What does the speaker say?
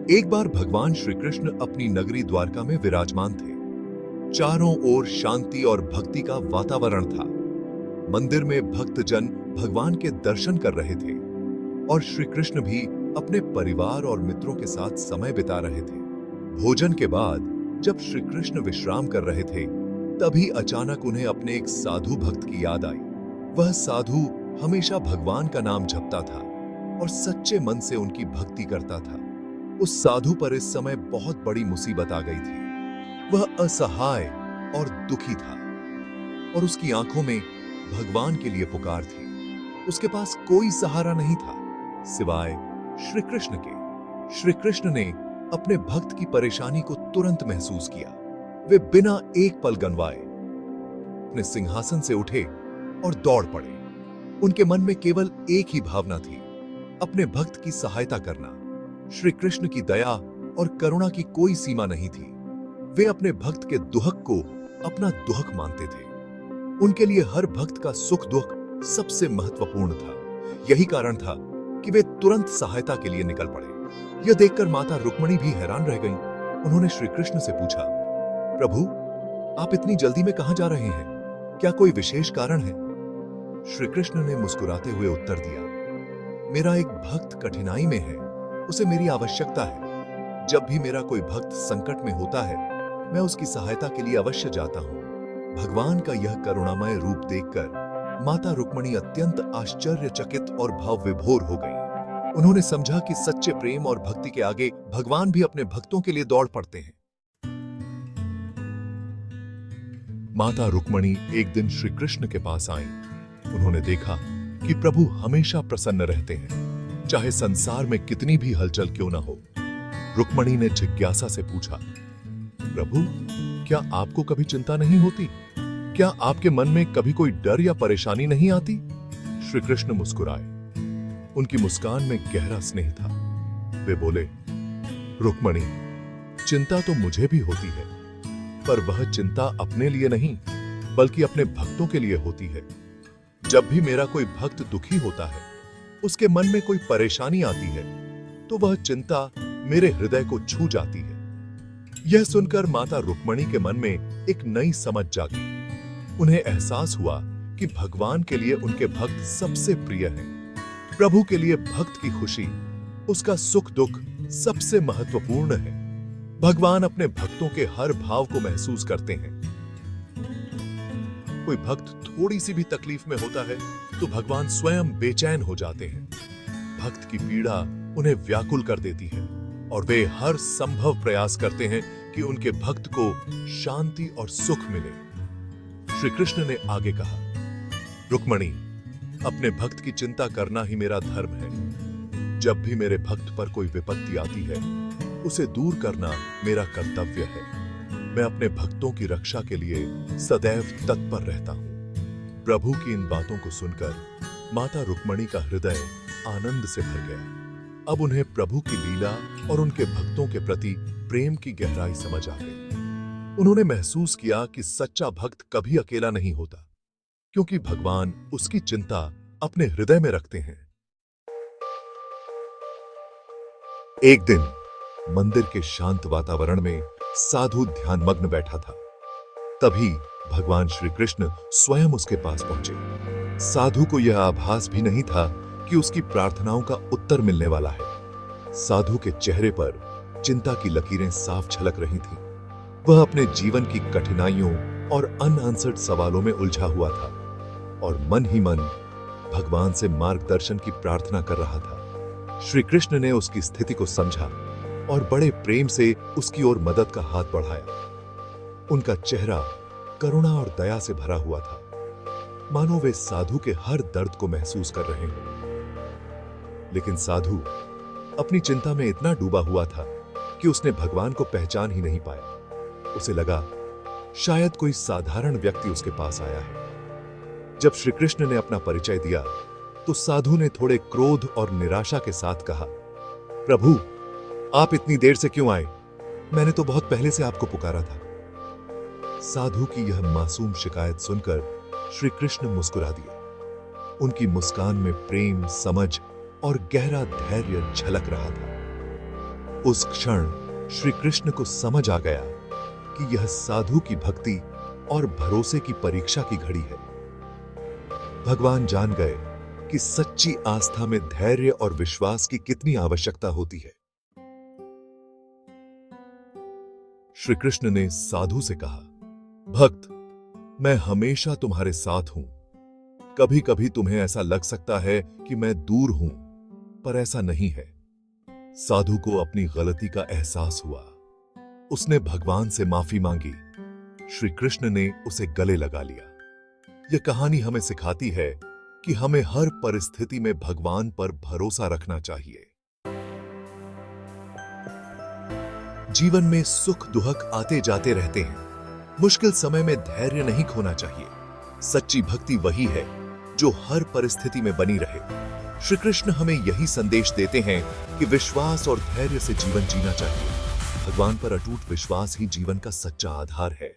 एक बार भगवान श्री कृष्ण अपनी नगरी द्वारका में विराजमान थे। चारों ओर शांति और भक्ति का वातावरण था। मंदिर में भक्तजन भगवान के दर्शन कर रहे थे और श्री कृष्ण भी अपने परिवार और मित्रों के साथ समय बिता रहे थे। भोजन के बाद जब श्री कृष्ण विश्राम कर रहे थे, तभी अचानक उन्हें अपने एक साधु भक्त की याद आई। वह साधु हमेशा भगवान का नाम जपता था और सच्चे मन से उनकी भक्ति करता था। उस साधु पर इस समय बहुत बड़ी मुसीबत आ गई थी। वह असहाय और दुखी था और उसकी आंखों में भगवान के लिए पुकार थी। उसके पास कोई सहारा नहीं था सिवाय श्री कृष्ण के। श्री कृष्ण ने अपने भक्त की परेशानी को तुरंत महसूस किया। वे बिना एक पल गंवाए अपने सिंहासन से उठे और दौड़ पड़े। उनके मन में केवल एक ही भावना थी, अपने भक्त की सहायता करना। श्री कृष्ण की दया और करुणा की कोई सीमा नहीं थी। वे अपने भक्त के दुहक को अपना दुहक मानते थे। उनके लिए हर भक्त का सुख दुख सबसे महत्वपूर्ण था। यही कारण था कि वे तुरंत सहायता के लिए निकल पड़े। यह देखकर माता रुक्मिणी भी हैरान रह गईं। उन्होंने श्री कृष्ण से पूछा, प्रभु, आप इतनी जल्दी में कहां जा रहे हैं? क्या कोई विशेष कारण है? श्री कृष्ण ने मुस्कुराते हुए उत्तर दिया, मेरा एक भक्त कठिनाई में है, उसे मेरी आवश्यकता है। जब भी मेरा कोई भक्त संकट में होता है, मैं उसकी सहायता के लिए अवश्य जाता हूं। भगवान का यह करुणामय रूप देखकर माता रुक्मिणी अत्यंत आश्चर्यचकित और भाव विभोर हो गई। उन्होंने समझा कि सच्चे प्रेम और भक्ति के आगे भगवान भी अपने भक्तों के लिए दौड़ पड़ते हैं। माता रुक्मिणी एक दिन श्री कृष्ण के पास आईं। उन्होंने देखा कि प्रभु हमेशा प्रसन्न रहते हैं, चाहे संसार में कितनी भी हलचल क्यों ना हो। रुक्मिणी ने जिज्ञासा से पूछा, प्रभु, क्या आपको कभी चिंता नहीं होती? क्या आपके मन में कभी कोई डर या परेशानी नहीं आती? श्री कृष्ण मुस्कुराए। उनकी मुस्कान में गहरा स्नेह था। वे बोले, रुक्मिणी, चिंता तो मुझे भी होती है, पर वह चिंता अपने लिए नहीं बल्कि अपने भक्तों के लिए होती है। जब भी मेरा कोई भक्त दुखी होता है, उसके मन में कोई परेशानी आती है, तो वह चिंता मेरे हृदय को छू जाती है। यह सुनकर माता रुक्मिणी के मन में एक नई समझ जागी। उन्हें एहसास हुआ कि भगवान के लिए उनके भक्त सबसे प्रिय हैं। प्रभु के लिए भक्त की खुशी, उसका सुख दुख सबसे महत्वपूर्ण है। भगवान अपने भक्तों के हर भाव को महसूस करते हैं। कोई भक्त थोड़ी सी भी तकलीफ में होता है तो भगवान स्वयं बेचैन हो जाते हैं। भक्त की पीड़ा उन्हें व्याकुल कर देती है और वे हर संभव प्रयास करते हैं कि उनके भक्त को शांति और सुख मिले। श्री कृष्ण ने आगे कहा, रुक्मिणी, अपने भक्त की चिंता करना ही मेरा धर्म है। जब भी मेरे भक्त पर कोई विपत्ति आती है, उसे दूर करना मेरा कर्तव्य है। मैं अपने भक्तों की रक्षा के लिए सदैव तत्पर रहता हूं। प्रभु की इन बातों को सुनकर माता रुक्मिणी का हृदय आनंद से भर गया। अब उन्हें प्रभु की लीला और उनके भक्तों के प्रति प्रेम की गहराई समझ आ गई। उन्होंने महसूस किया कि सच्चा भक्त कभी अकेला नहीं होता, क्योंकि भगवान उसकी चिंता अपने हृदय में रखते हैं। एक दिन मंदिर के शांत वातावरण में साधु ध्यानमग्न बैठा था। तभी भगवान श्री कृष्ण स्वयं उसके पास पहुंचे। साधु को यह आभास भी नहीं था कि उसकी प्रार्थनाओं का उत्तर मिलने वाला है। साधु के चेहरे पर चिंता की लकीरें साफ झलक रही थीं। वह अपने जीवन की कठिनाइयों और अनआंसर्ड सवालों में उलझा हुआ था और मन ही मन भगवान से मार्गदर्शन की प्रार्थना कर रहा था। श्री कृष्ण ने उसकी स्थिति को समझा और बड़े प्रेम से उसकी ओर मदद का हाथ बढ़ाया। उनका चेहरा करुणा और दया से भरा हुआ था, मानो वे साधु के हर दर्द को महसूस कर रहे हों। लेकिन साधु अपनी चिंता में इतना डूबा हुआ था कि उसने भगवान को पहचान ही नहीं पाया। उसे लगा शायद कोई साधारण व्यक्ति उसके पास आया है। जब श्री कृष्ण ने अपना परिचय दिया तो साधु ने थोड़े क्रोध और निराशा के साथ कहा, प्रभु, आप इतनी देर से क्यों आए? मैंने तो बहुत पहले से आपको पुकारा था। साधु की यह मासूम शिकायत सुनकर श्री कृष्ण मुस्कुरा दिए। उनकी मुस्कान में प्रेम, समझ और गहरा धैर्य झलक रहा था। उस क्षण श्री कृष्ण को समझ आ गया कि यह साधु की भक्ति और भरोसे की परीक्षा की घड़ी है। भगवान जान गए कि सच्ची आस्था में धैर्य और विश्वास की कितनी आवश्यकता होती है। श्री कृष्ण ने साधु से कहा, भक्त, मैं हमेशा तुम्हारे साथ हूं। कभी कभी तुम्हें ऐसा लग सकता है कि मैं दूर हूं, पर ऐसा नहीं है। साधु को अपनी गलती का एहसास हुआ। उसने भगवान से माफी मांगी। श्री कृष्ण ने उसे गले लगा लिया। यह कहानी हमें सिखाती है कि हमें हर परिस्थिति में भगवान पर भरोसा रखना चाहिए। जीवन में सुख दुख आते जाते रहते हैं। मुश्किल समय में धैर्य नहीं खोना चाहिए। सच्ची भक्ति वही है जो हर परिस्थिति में बनी रहे। श्री कृष्ण हमें यही संदेश देते हैं कि विश्वास और धैर्य से जीवन जीना चाहिए। भगवान पर अटूट विश्वास ही जीवन का सच्चा आधार है।